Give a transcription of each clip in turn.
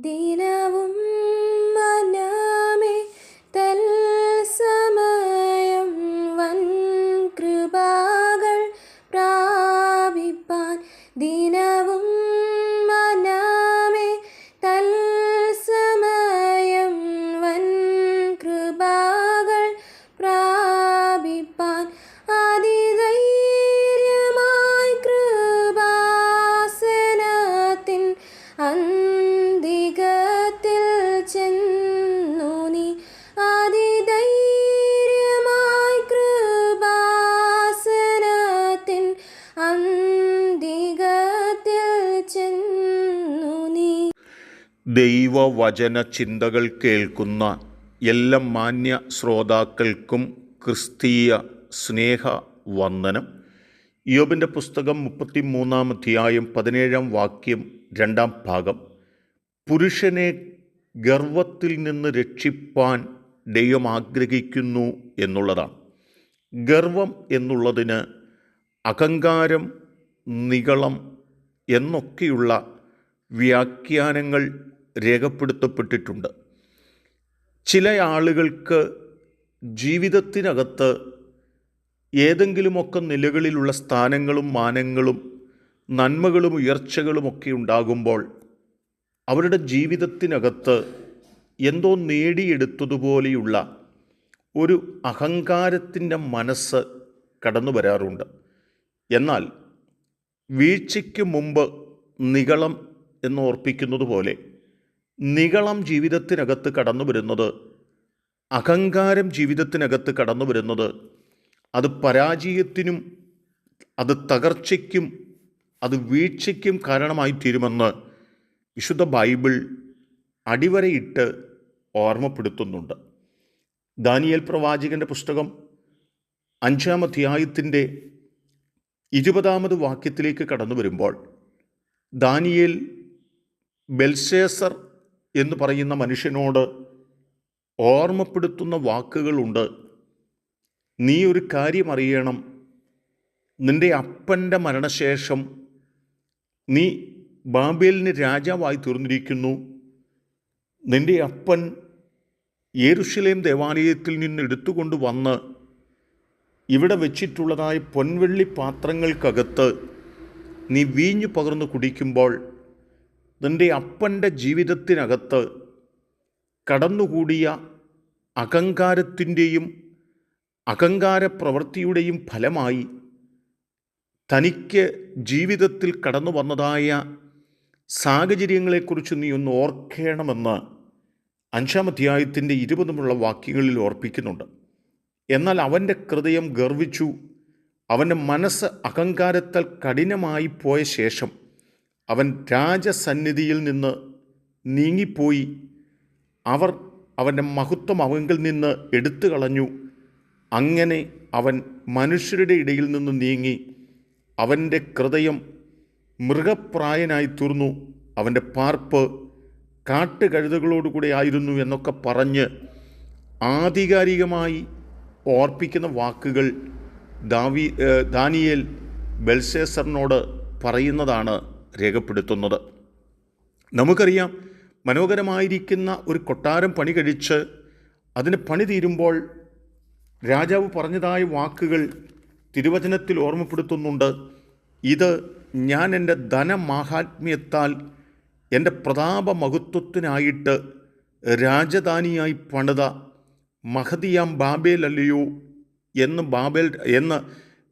ദിനവും മനമേ തൽസമയം വൻ കൃപകൾ പ്രാപിപ്പാൻ. ദിനവും മനമേ തൽസമയം വൻ കൃപകൾ പ്രാപിപ്പാൻ. അതിധൈര്യമായി കൃപാസനത്തിൻ അന്തികത്തിൽ ചെന്നു നീ. അതിധൈര്യമായി കൃപാസനത്തിൻ അന്തികത്തിൽ ചെന്നു നീ. ദൈവവചന ചിന്തകൾ കേൾക്കുന്ന എല്ലാ മാന്യ ശ്രോതാക്കൾക്കും ക്രിസ്തീയ സ്നേഹ വന്ദനം. യോബിൻ്റെ പുസ്തകം 33-ാം അധ്യായം 17-ാം വാക്യം 2-ാം ഭാഗം. പുരുഷനെ ഗർവത്തിൽ നിന്ന് രക്ഷിപ്പാൻ ദൈവം ആഗ്രഹിക്കുന്നു എന്നുള്ളതാണ്. ഗർവം എന്നുള്ളതിന് അഹങ്കാരം, നിഗളം എന്നൊക്കെയുള്ള വ്യാഖ്യാനങ്ങൾ രേഖപ്പെടുത്തപ്പെട്ടിട്ടുണ്ട്. ചില ആളുകൾക്ക് ജീവിതത്തിനകത്ത് ഏതെങ്കിലുമൊക്കെ നിലകളിലുള്ള സ്ഥാനങ്ങളും മാനങ്ങളും നന്മകളും ഉയർച്ചകളുമൊക്കെ ഉണ്ടാകുമ്പോൾ അവരുടെ ജീവിതത്തിനകത്ത് എന്തോ നേടിയെടുത്തതുപോലെയുള്ള ഒരു അഹങ്കാരത്തിൻ്റെ മനസ്സ് കടന്നു വരാറുണ്ട്. എന്നാൽ വീഴ്ചയ്ക്ക് മുമ്പ് നിഗളം എന്ന് ഓർപ്പിക്കുന്നത് പോലെ നിഗളം ജീവിതത്തിനകത്ത് കടന്നു വരുന്നത്, അഹങ്കാരം ജീവിതത്തിനകത്ത് കടന്നു വരുന്നത്, അത് പരാജയത്തിനും അത് തകർച്ചയ്ക്കും അത് വീഴ്ചയ്ക്കും കാരണമായി തീരുമെന്ന് വിശുദ്ധ ബൈബിൾ അടിവരയിട്ട് ഓർമ്മപ്പെടുത്തുന്നുണ്ട്. ദാനിയേൽ പ്രവാചകൻ്റെ പുസ്തകം 5-ാം അധ്യായത്തിൻ്റെ 20-ാമത് വാക്യത്തിലേക്ക് കടന്നു വരുമ്പോൾ ദാനിയേൽ ബെൽശേസർ എന്ന് പറയുന്ന മനുഷ്യനോട് ഓർമ്മപ്പെടുത്തുന്ന വാക്കുകളുണ്ട്. നീ ഒരു കാര്യം അറിയണം, നിൻ്റെ അപ്പൻ്റെ മരണശേഷം നീ ബാബേലിന് രാജാവായി തീർന്നിരിക്കുന്നു. നിൻ്റെ അപ്പൻ യെരൂശലേം ദേവാലയത്തിൽ നിന്ന് എടുത്തുകൊണ്ട് വന്ന് ഇവിടെ വെച്ചിട്ടുള്ളതായ പൊൻവെള്ളി പാത്രങ്ങൾക്കകത്ത് നീ വീഞ്ഞു പകർന്നു കുടിക്കുമ്പോൾ നിൻ്റെ അപ്പൻ്റെ ജീവിതത്തിനകത്ത് കടന്നുകൂടിയ അഹങ്കാരത്തിൻ്റെയും അഹങ്കാര പ്രവൃത്തിയുടെയും ഫലമായി തനിക്ക് ജീവിതത്തിൽ കടന്നു വന്നതായ സാഹചര്യങ്ങളെക്കുറിച്ച് നീ ഒന്ന് ഓർക്കണമെന്ന് 5-ാം അധ്യായത്തിൻ്റെ 20-മുള്ള വാക്യങ്ങളിൽ ഓർപ്പിക്കുന്നുണ്ട്. എന്നാൽ അവൻ്റെ ഹൃദയം ഗർവിച്ചു, അവൻ്റെ മനസ്സ് അഹങ്കാരത്താൽ കഠിനമായി പോയ ശേഷം അവൻ രാജസന്നിധിയിൽ നിന്ന് നീങ്ങിപ്പോയി. അവർ അവൻ്റെ മഹത്വം അവങ്കിൽ നിന്ന് എടുത്തു കളഞ്ഞു. അങ്ങനെ അവൻ മനുഷ്യരുടെ ഇടയിൽ നിന്ന് നീങ്ങി. അവൻ്റെ ഹൃദയം മൃഗപ്രായനായി തീർന്നു. അവൻ്റെ പാർപ്പ് കാട്ടുകഴുതകളോടുകൂടെ ആയിരുന്നു എന്നൊക്കെ പറഞ്ഞ് ആധികാരികമായി ഓർപ്പിക്കുന്ന വാക്കുകൾ ദാനിയേൽ ബെൽശേസറിനോട് പറയുന്നതാണ് രേഖപ്പെടുത്തുന്നത്. നമുക്കറിയാം, മനോഹരമായിരിക്കുന്ന ഒരു കൊട്ടാരം പണി കഴിച്ച് അതിന് പണി തീരുമ്പോൾ രാജാവ് പറഞ്ഞതായ വാക്കുകൾ തിരുവചനത്തിൽ ഓർമ്മപ്പെടുത്തുന്നുണ്ട്. ഇത് ഞാൻ എൻ്റെ ധനമാഹാത്മ്യത്താൽ എൻ്റെ പ്രതാപ മഹത്വത്തിനായിട്ട് രാജധാനിയായി പണിത മഹതിയാം ബാബേൽ അല്ലയോ എന്ന്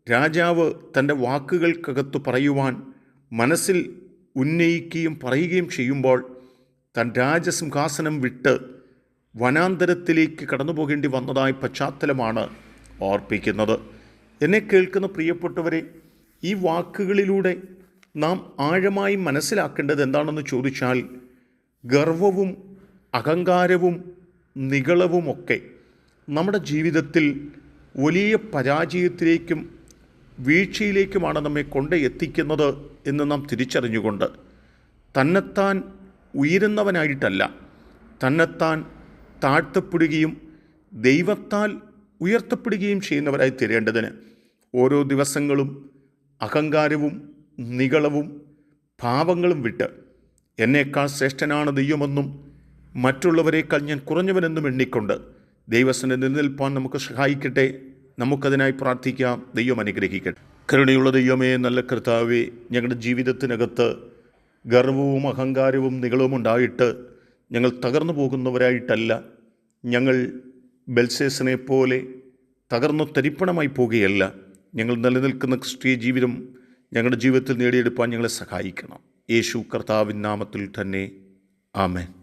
രാജാവ് തൻ്റെ വാക്കുകൾക്കകത്ത് പറയുവാൻ മനസ്സിൽ ഉന്നയിക്കുകയും പറയുകയും ചെയ്യുമ്പോൾ താൻ രാജസിംഹാസനം വിട്ട് വനാന്തരത്തിലേക്ക് കടന്നു പോകേണ്ടി വന്നതായ പശ്ചാത്തലമാണ് ഓർപ്പിക്കുന്നത്. എന്നെ കേൾക്കുന്ന പ്രിയപ്പെട്ടവരെ, ഈ വാക്കുകളിലൂടെ നാം ആഴമായി മനസ്സിലാക്കേണ്ടത് എന്താണെന്ന് ചോദിച്ചാൽ, ഗർവവും അഹങ്കാരവും നിഗളവുമൊക്കെ നമ്മുടെ ജീവിതത്തിൽ വലിയ പരാജയത്തിലേക്കും വീഴ്ചയിലേക്കുമാണ് നമ്മെ കൊണ്ട് എത്തിക്കുന്നത് എന്ന് നാം തിരിച്ചറിഞ്ഞുകൊണ്ട് തന്നെത്താൻ ഉയരുന്നവനായിട്ടല്ല, തന്നെത്താൻ താഴ്ത്തപ്പെടുകയും ദൈവത്താൽ ഉയർത്തപ്പെടുകയും ചെയ്യുന്നവരായി തീരേണ്ടതിന് ഓരോ ദിവസങ്ങളും അഹങ്കാരവും നിഗളവും പാപങ്ങളും വിട്ട് എന്നേക്കാൾ ശ്രേഷ്ഠനാണ് ദൈവമെന്നും മറ്റുള്ളവരെക്കാൾ ഞാൻ കുറഞ്ഞവനെന്നും എണ്ണിക്കൊണ്ട് ദൈവസന്നിധിയിൽ നിൽപ്പാൻ നമുക്ക് സഹായിക്കട്ടെ. നമുക്കതിനായി പ്രാർത്ഥിക്കാം. ദൈവം അനുഗ്രഹിക്കട്ടെ. കരുണയുള്ള ദൈവമേ, നല്ല കർത്താവേ, ഞങ്ങളുടെ ജീവിതത്തിനകത്ത് ഗർവവും അഹങ്കാരവും നിഗളവും ഉണ്ടായിട്ട് ഞങ്ങൾ തകർന്നു പോകുന്നവരായിട്ടല്ല, ഞങ്ങൾ ബെൽസേസിനെ പോലെ തകർന്നു തരിപ്പണമായി പോകുകയല്ല. ഞങ്ങൾ നിലനിൽക്കുന്ന ക്രിസ്തീയ ജീവിതം ഞങ്ങളുടെ ജീവിതത്തിൽ നേടിയെടുപ്പാൻ ഞങ്ങളെ സഹായിക്കണം. യേശു കർത്താവിൻ നാമത്തിൽ തന്നെ. ആമേൻ.